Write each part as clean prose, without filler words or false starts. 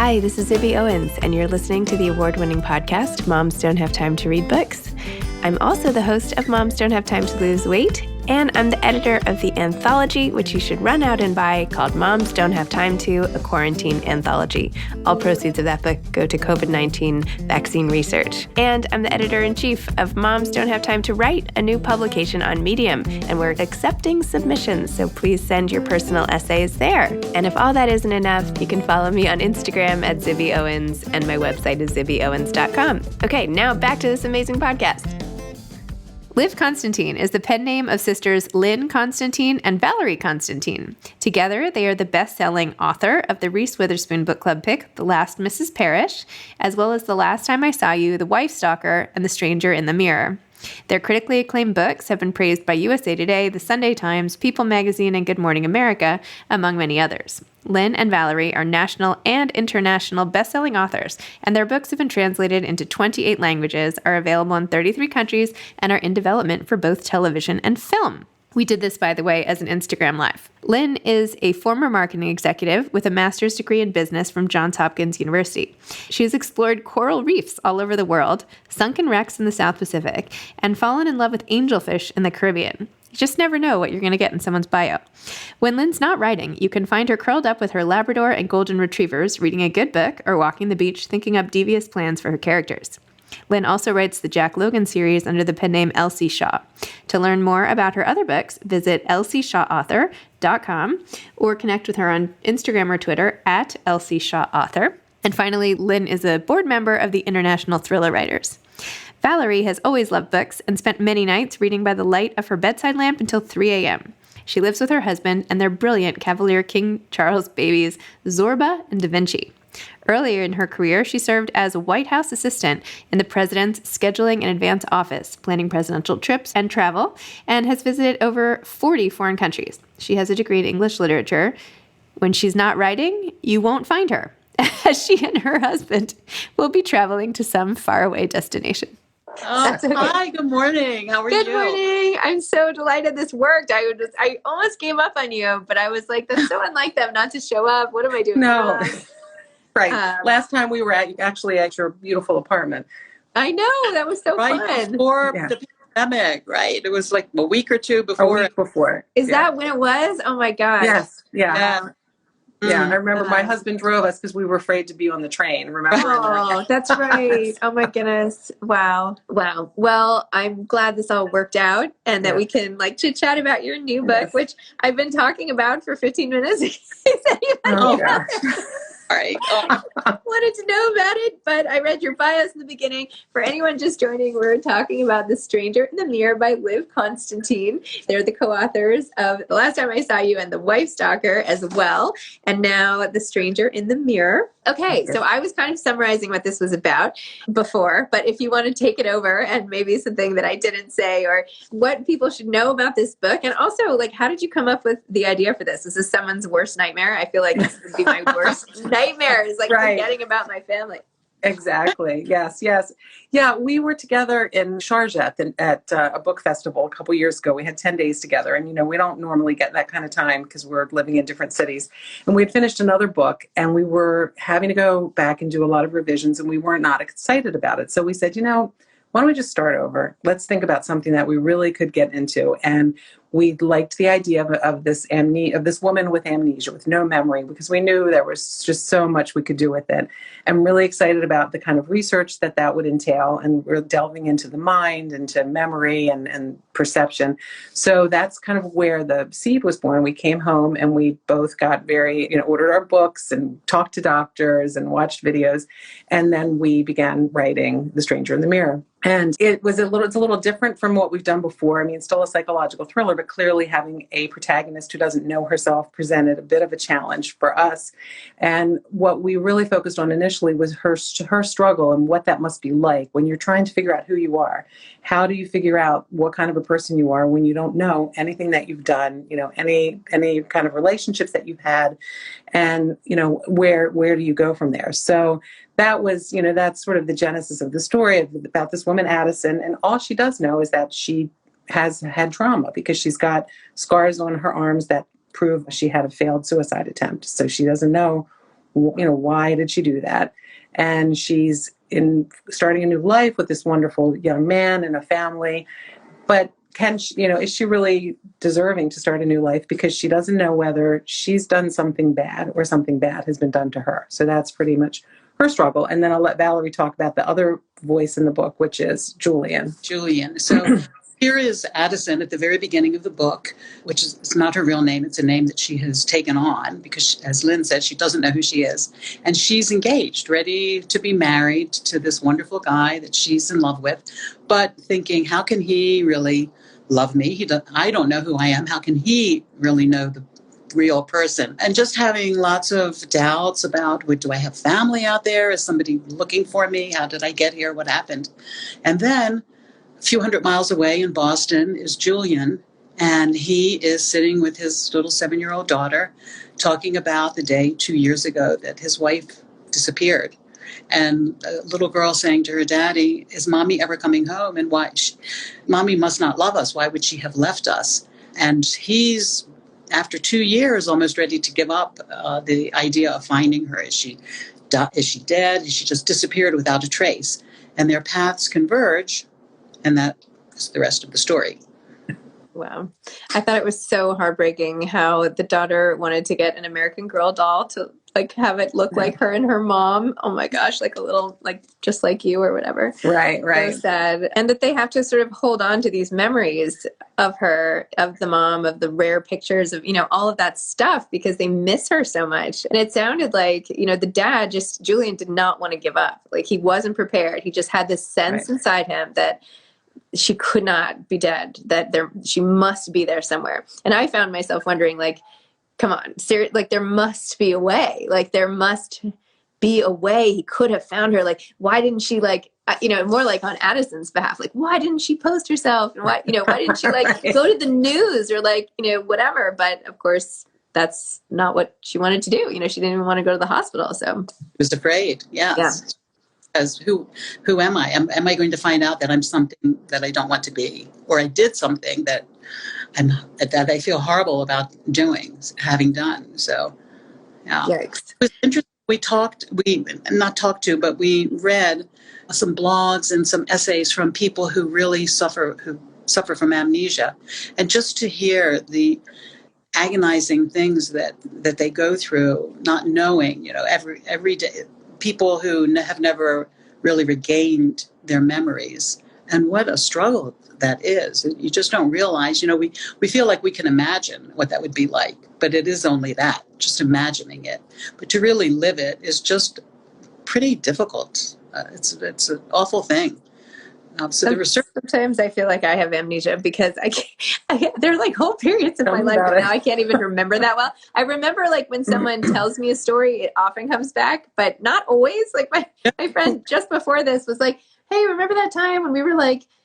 Hi, this is Zibby Owens, and you're listening to the award-winning podcast, Moms Don't Have Time to Read Books. I'm also the host of Moms Don't Have Time to Lose Weight, and I'm the editor of the anthology, which you should run out and buy, called Moms Don't Have Time to, a Quarantine Anthology. All proceeds of that book go to COVID-19 vaccine research. And I'm the editor-in-chief of Moms Don't Have Time to Write, a new publication on Medium, and we're accepting submissions, so please send your personal essays there. And if all that isn't enough, you can follow me on Instagram at Zibby Owens, and my website is zibbyowens.com. Okay, now back to this amazing podcast. Liv Constantine is the pen name of sisters Lynn Constantine and Valerie Constantine. Together, they are the best-selling author of the Reese Witherspoon book club pick, The Last Mrs. Parrish, as well as The Last Time I Saw You, The Wife Stalker, and The Stranger in the Mirror. Their critically acclaimed books have been praised by USA Today, The Sunday Times, People magazine, and Good Morning America, among many others. Lynn and Valerie are national and international best-selling authors, and their books have been translated into 28 languages, are available in 33 countries, and are in development for both television and film. We did this, by the way, as an Instagram Live. Lynn is a former marketing executive with a master's degree in business from Johns Hopkins University. She has explored coral reefs all over the world, sunken wrecks in the South Pacific, and fallen in love with angelfish in the Caribbean. You just never know what you're going to get in someone's bio. When Lynn's not writing, you can find her curled up with her Labrador and Golden Retrievers, reading a good book or walking the beach thinking up devious plans for her characters. Lynn also writes the Jack Logan series under the pen name Elsie Shaw. To learn more about her other books, visit elsieshawauthor.com or connect with her on Instagram or Twitter at elsieshawauthor. And finally, Lynn is a board member of the International Thriller Writers. Valerie has always loved books and spent many nights reading by the light of her bedside lamp until 3 a.m. She lives with her husband and their brilliant Cavalier King Charles babies, Zorba and Da Vinci. Earlier in her career, she served as a White House assistant in the president's scheduling and advance office, planning presidential trips and travel, and has visited over 40 foreign countries. She has a degree in English literature. When she's not writing, you won't find her, as she and her husband will be traveling to some faraway destination. Oh, okay. Hi, good morning. How are you? Good morning. I'm so delighted this worked. I almost gave up on you, but I was like, that's so unlike them not to show up. What am I doing? No. Right. Last time we were at your beautiful apartment. I know. That was so fun. Before the pandemic, right? It was like a week or two before. A week before. Is that when it was? Oh, my gosh. Yes. Yeah. Yeah, I remember my husband drove us because we were afraid to be on the train. Remember? Oh, that's right. Oh my goodness. Wow. Well, I'm glad this all worked out and that we can chit chat about your new book, which I've been talking about for 15 minutes. All right. Wanted to know about it, but I read your bios in the beginning. For anyone just joining, we're talking about The Stranger in the Mirror by Liv Constantine. They're the co-authors of The Last Time I Saw You and The Wife Stalker as well, and now The Stranger in the Mirror. Okay, so I was kind of summarizing what this was about before, but if you want to take it over and maybe something that I didn't say or what people should know about this book, and also, how did you come up with the idea for this? Is this someone's worst nightmare? I feel like this would be my worst nightmare is forgetting about my family. Exactly. Yes. Yeah, we were together in Sharjah at a book festival a couple years ago. We had 10 days together. And, we don't normally get that kind of time because we're living in different cities. And we had finished another book and we were having to go back and do a lot of revisions and we were not excited about it. So we said, why don't we just start over? Let's think about something that we really could get into. And we liked the idea of this woman with amnesia, with no memory, because we knew there was just so much we could do with it. I'm really excited about the kind of research that would entail. And we're delving into the mind, into memory and perception. So that's kind of where the seed was born. We came home and we both got ordered our books and talked to doctors and watched videos. And then we began writing The Stranger in the Mirror. And it's a little different from what we've done before. I mean, it's still a psychological thriller, but clearly having a protagonist who doesn't know herself presented a bit of a challenge for us. And what we really focused on initially was her struggle and what that must be like when you're trying to figure out who you are. How do you figure out what kind of a person you are when you don't know anything that you've done, any kind of relationships that you've had, and, where do you go from there? So that was, that's sort of the genesis of the story about this woman, Addison. And all she does know is that she has had trauma because she's got scars on her arms that prove she had a failed suicide attempt. So she doesn't know why did she do that? And she's starting a new life with this wonderful young man and a family. But can she, is she really deserving to start a new life? Because she doesn't know whether she's done something bad or something bad has been done to her. So that's pretty much her struggle. And then I'll let Valerie talk about the other voice in the book, which is Julian. So here is Addison at the very beginning of the book, which is it's not her real name. It's a name that she has taken on because, as Lynn said, she doesn't know who she is. And she's engaged, ready to be married to this wonderful guy that she's in love with, but thinking, how can he really love me? I don't know who I am. How can he really know the real person? And just having lots of doubts about, do I have family out there? Is somebody looking for me? How did I get here? What happened? And then a few hundred miles away in Boston is Julian, and he is sitting with his little 7-year-old daughter talking about the day 2 years ago that his wife disappeared. And a little girl saying to her daddy, is Mommy ever coming home? And why? Mommy must not love us. Why would she have left us? And he's, after 2 years, almost ready to give up the idea of finding her. Is she dead? Is she just disappeared without a trace? And their paths converge. And that is the rest of the story. Wow. I thought it was so heartbreaking how the daughter wanted to get an American Girl doll to have it look like her and her mom. Oh my gosh, like a little, just like you or whatever. Right. So sad. And that they have to sort of hold on to these memories of her, of the mom, of the rare pictures of, all of that stuff because they miss her so much. And it sounded like, the dad Julian did not want to give up. He wasn't prepared. He just had this sense inside him that she could not be dead, that she must be there somewhere. And I found myself wondering, come on, there must be a way. There must be a way he could have found her. Why didn't she more on Addison's behalf? Why didn't she post herself? And why didn't she go to the news or whatever? But of course, that's not what she wanted to do. She didn't even want to go to the hospital. So She was afraid. Yes. Yeah. As who am I? Am I going to find out that I'm something that I don't want to be, or I did something that I feel horrible about having done? So, yeah. Yikes. It was interesting. We read some blogs and some essays from people who really suffer from amnesia, and just to hear the agonizing things that they go through, not knowing, every day. People who have never really regained their memories. And what a struggle that is. You just don't realize, we feel like we can imagine what that would be like, but it is only that, just imagining it. But to really live it is just pretty difficult. It's an awful thing. Sometimes I feel like I have amnesia because there are whole periods of my life that now I can't even remember that well. I remember when someone tells me a story, it often comes back, but not always. My friend just before this was like, hey, remember that time when we were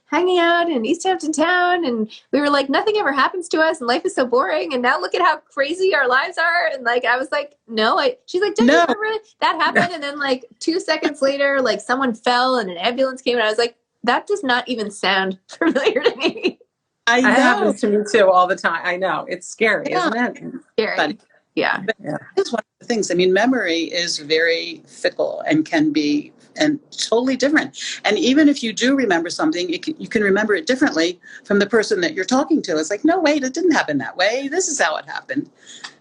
hanging out in East Hampton town and we were nothing ever happens to us and life is so boring and now look at how crazy our lives are. And I was like, no. She's like, don't you remember that happened? And then 2 seconds later, someone fell and an ambulance came and I was like, that does not even sound familiar to me. I know. It happens to me too all the time. I know. It's scary, isn't it? Scary. But, yeah. It's one of the things. I mean, memory is very fickle and can be totally different. And even if you do remember something, you can remember it differently from the person that you're talking to. It's no, wait, it didn't happen that way. This is how it happened.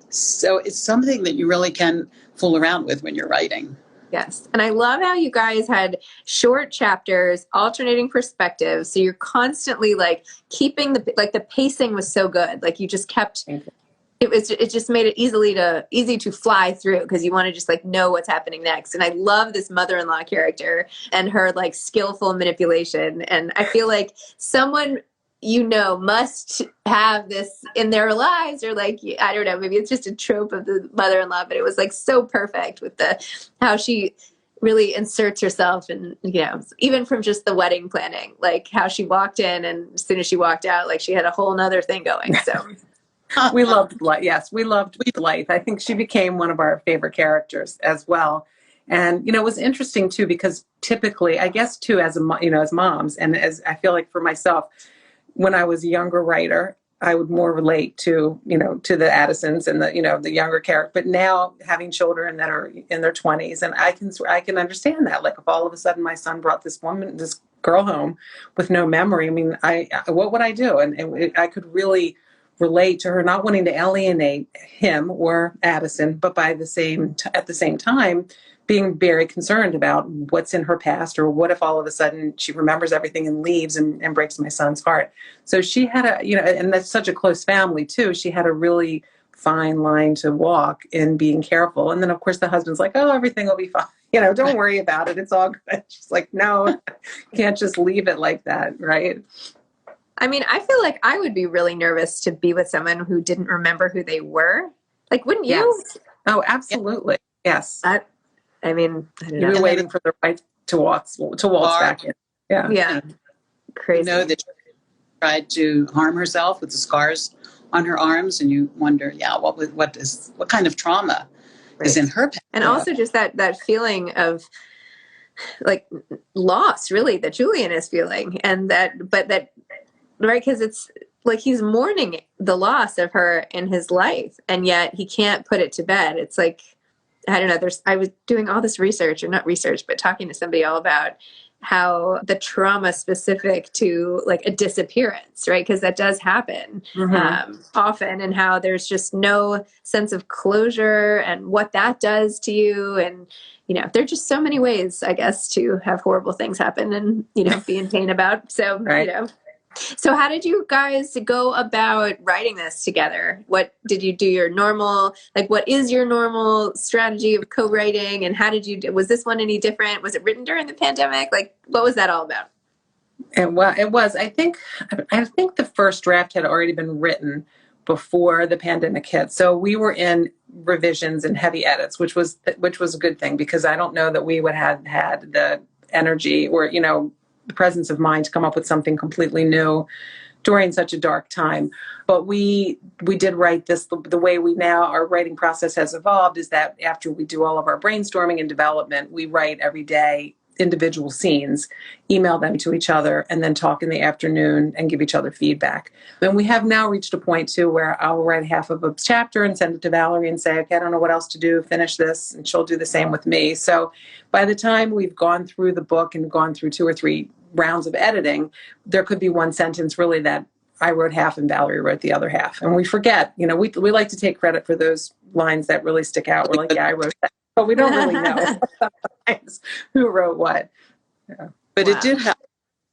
So it's something that you really can fool around with when you're writing. Yes. And I love how you guys had short chapters, alternating perspectives. So you're constantly keeping the pacing was so good. You just kept, it just made it easy to fly through because you want to just know what's happening next. And I love this mother-in-law character and her skillful manipulation. And I feel like someone must have this in their lives or I don't know, maybe it's just a trope of the mother-in-law, but it was so perfect with how she really inserts herself and, even from just the wedding planning, how she walked in and as soon as she walked out, she had a whole nother thing going. So we loved Blythe. Yes, we loved Blythe. I think she became one of our favorite characters as well. And, it was interesting too, because typically, I guess too, as moms and as I feel for myself, when I was a younger writer, I would more relate to, to the Addisons and the younger character. But now having children that are in their 20s, and I can understand that. Like if all of a sudden my son brought this girl home with no memory, I mean, what would I do? And I could really relate to her not wanting to alienate him or Addison, but at the same time, being very concerned about what's in her past, or what if all of a sudden she remembers everything and leaves and breaks my son's heart. So she had and that's such a close family too. She had a really fine line to walk in being careful. And then of course the husband's like, oh, everything will be fine. Don't worry about it. It's all good. She's like, no, can't just leave it like that. Right. I mean, I feel like I would be really nervous to be with someone who didn't remember who they were. Like, wouldn't you? Yes. Oh, absolutely. Yes. I mean, I don't know. You're waiting for the right to waltz back in. Yeah. Yeah. Crazy. You know that she tried to harm herself with the scars on her arms, and you wonder, what kind of trauma is in her past? And also just that feeling of like loss, really, that Julian is feeling, and that right, because it's like he's mourning the loss of her in his life, and yet he can't put it to bed. It's like, I don't know, I was doing all this research, or not research, but talking to somebody all about how the trauma specific to like a disappearance, right? Because that does happen often, and how there's just no sense of closure and what that does to you. And, there are just so many ways, I guess, to have horrible things happen and, be in pain about. So, right. So how did you guys go about writing this together? What did you do your normal, what is your normal strategy of co-writing, and how did you was this one any different? Was it written during the pandemic? What was that all about? And well, it was, I think the first draft had already been written before the pandemic hit. So we were in revisions and heavy edits, which was a good thing, because I don't know that we would have had the energy or, the presence of mind to come up with something completely new during such a dark time. But we did write this, the way our writing process has evolved is that after we do all of our brainstorming and development, we write every day individual scenes, email them to each other, and then talk in the afternoon and give each other feedback. And we have now reached a point too where I'll write half of a chapter and send it to Valerie and say, okay, I don't know what else to do, finish this, and she'll do the same with me. So by the time we've gone through the book and gone through 2 or 3 rounds of editing, there could be one sentence really that I wrote half and Valerie wrote the other half. And we forget, we like to take credit for those lines that really stick out. We're like, yeah, I wrote that. But we don't really know who wrote what. Yeah. But It did help.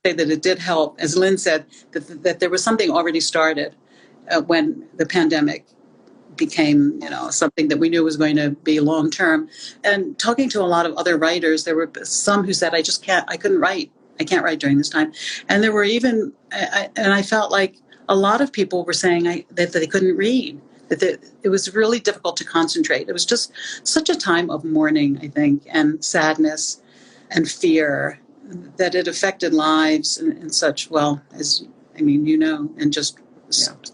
Say that it did help, as Lynn said, that there was something already started when the pandemic became, something that we knew was going to be long term. And talking to a lot of other writers, there were some who said, I couldn't write. I can't write during this time. And there were even, and I felt like a lot of people were saying that they couldn't read. That it was really difficult to concentrate. It was just such a time of mourning, I think, and sadness and fear, that it affected lives in such, in just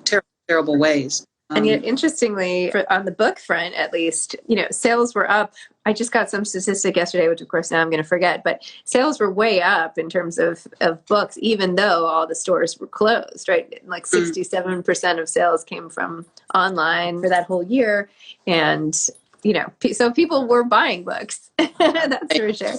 terrible, terrible ways. And yet, interestingly, on the book front, at least, sales were up. I just got some statistic yesterday, which of course now I'm going to forget, but sales were way up in terms of books, even though all the stores were closed, right? Like 67% of sales came from online for that whole year. And, so people were buying books. That's for sure.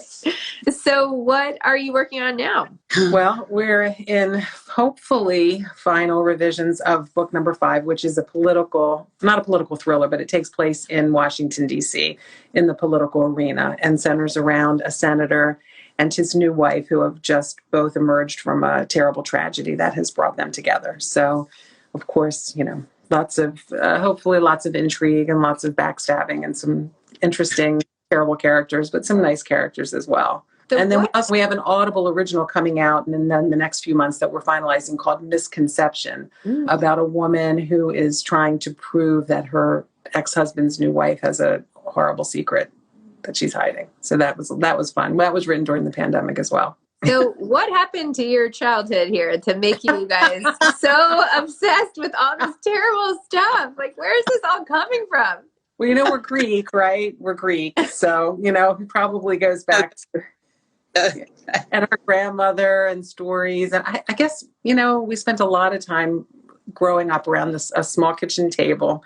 So what are you working on now? Well, we're in hopefully final revisions of book number 5, which is not a political thriller, but it takes place in Washington, D.C., in the political arena, and centers around a senator and his new wife, who have just both emerged from a terrible tragedy that has brought them together. So, of course, hopefully lots of intrigue and lots of backstabbing and some interesting, terrible characters, but some nice characters as well. And then we have an Audible original coming out in the next few months that we're finalizing, called Misconception, about a woman who is trying to prove that her ex-husband's new wife has a horrible secret that she's hiding. So that was fun. That was written during the pandemic as well. So what happened to your childhood here to make you guys so obsessed with all this terrible stuff? Where is this all coming from? Well, we're Greek, right? We're Greek. So, it probably goes back to and our grandmother and stories. And I guess, we spent a lot of time growing up around a small kitchen table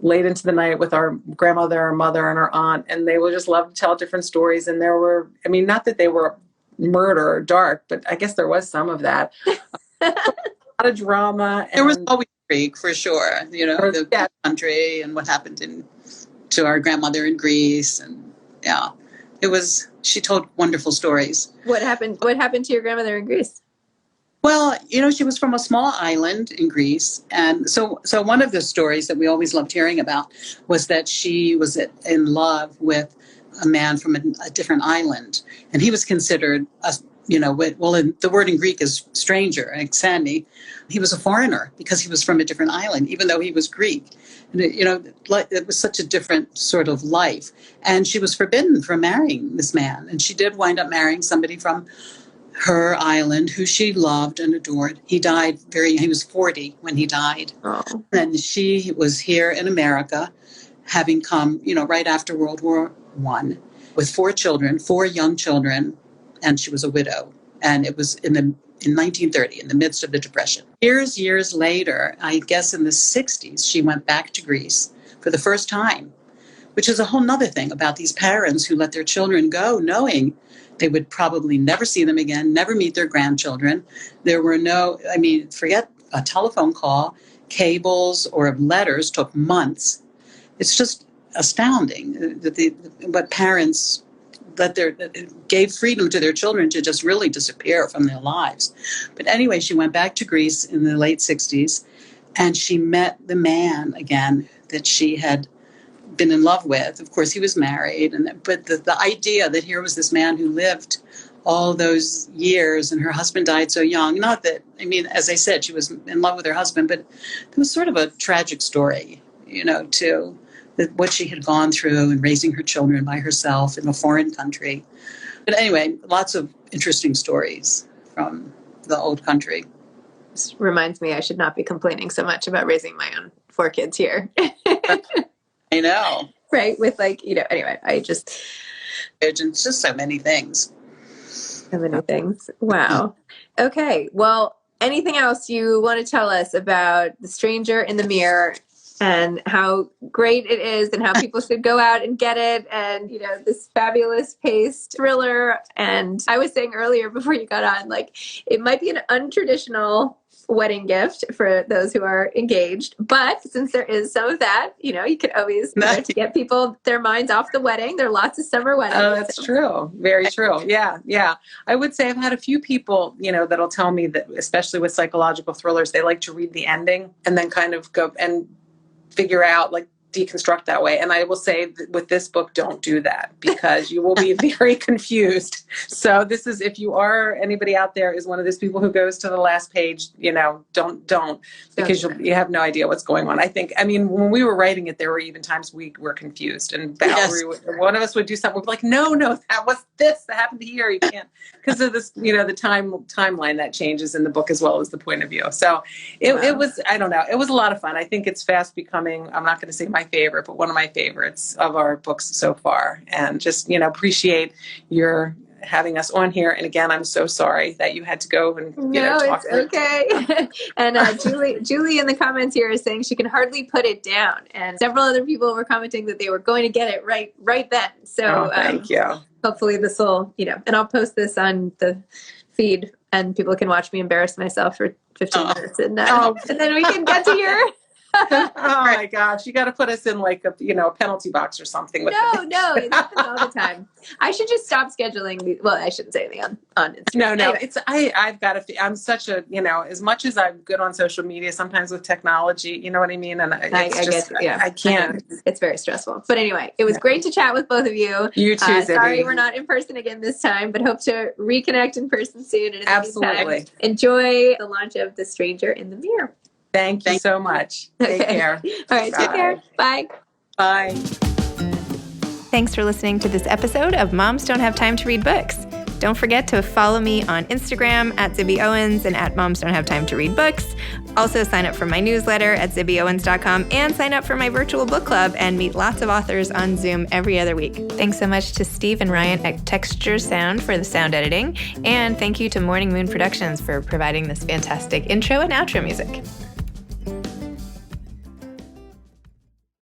late into the night with our grandmother, our mother, and our aunt. And they would just love to tell different stories. And there were, I mean, not that they were murder or dark, but I guess there was some of that. A lot of drama. There was always Greek, for sure. The country and what happened to our grandmother in Greece. And yeah, she told wonderful stories. What happened to your grandmother in Greece? Well, she was from a small island in Greece. And so one of the stories that we always loved hearing about was that she was in love with a man from a different island. And he was considered, the word in Greek is stranger, exani. He was a foreigner because he was from a different island, even though he was Greek. And it was such a different sort of life. And she was forbidden from marrying this man. And she did wind up marrying somebody from her island who she loved and adored. He was 40 when he died. Oh. And she was here in America, having come, right after World War I, with 4 young children, and she was a widow. And it was in 1930, in the midst of the Depression. Years later, I guess in the 60s, she went back to Greece for the first time, which is a whole nother thing about these parents who let their children go, knowing they would probably never see them again, never meet their grandchildren. There were forget a telephone call, cables or letters took months. It's just astounding what parents gave freedom to their children to just really disappear from their lives. But anyway, she went back to Greece in the late 60s, and she met the man again that she had been in love with. Of course, he was married, but the idea that here was this man who lived all those years and her husband died so young. Not that, as I said, she was in love with her husband, but it was sort of a tragic story, to what she had gone through and raising her children by herself in a foreign country. But anyway, lots of interesting stories from the old country. This reminds me I should not be complaining so much about raising my own 4 kids here. I know. Right? With anyway, it's just so many things. So many things. Wow. Okay. Well, anything else you want to tell us about The Stranger in the Mirror and how great it is and how people should go out and get it and, this fabulous paced thriller. And I was saying earlier before you got on, it might be an untraditional wedding gift for those who are engaged. But since there is some of that, you could always to get people their minds off the wedding. There are lots of summer weddings. Oh, that's true. Very true. Yeah. I would say I've had a few people, that'll tell me that, especially with psychological thrillers, they like to read the ending and then kind of go and figure out, deconstruct that way. And I will say that with this book, don't do that because you will be very confused. So this is, if you are, anybody out there is one of those people who goes to the last page, don't because you have no idea what's going on. When we were writing it, there were even times we were confused, and Valerie, one of us would do something. We'd be like, no, that was this that happened here. You can't, because of this, the timeline that changes in the book as well as the point of view. So it was, I don't know. It was a lot of fun. I think it's fast becoming, I'm not going to say my favorite, but one of my favorites of our books so far. And just, appreciate your having us on here. And again, I'm so sorry that you had to go and talk. It's okay. And Julie in the comments here is saying she can hardly put it down. And several other people were commenting that they were going to get it right then. So thank you. Hopefully this will, and I'll post this on the feed and people can watch me embarrass myself for 15 minutes. And then we can get to your... Oh my gosh, you got to put us in a penalty box or something. No, it happens all the time. I should just stop scheduling. Well, I shouldn't say anything on Instagram. No, anyway. it's I've got to. I'm such a as much as I'm good on social media, sometimes with technology, you know what I mean. And I can't. It's very stressful. But anyway, it was great to chat with both of you. You too, Zibby. Sorry we're not in person again this time, but hope to reconnect in person soon. And absolutely enjoy the launch of The Stranger in the Mirror. Thank you so much. Take care. All right, take care. Bye. Bye. Thanks for listening to this episode of Moms Don't Have Time to Read Books. Don't forget to follow me on Instagram at Zibby Owens and at Moms Don't Have Time to Read Books. Also sign up for my newsletter at zibbyowens.com and sign up for my virtual book club and meet lots of authors on Zoom every other week. Thanks so much to Steve and Ryan at Texture Sound for the sound editing. And thank you to Morning Moon Productions for providing this fantastic intro and outro music.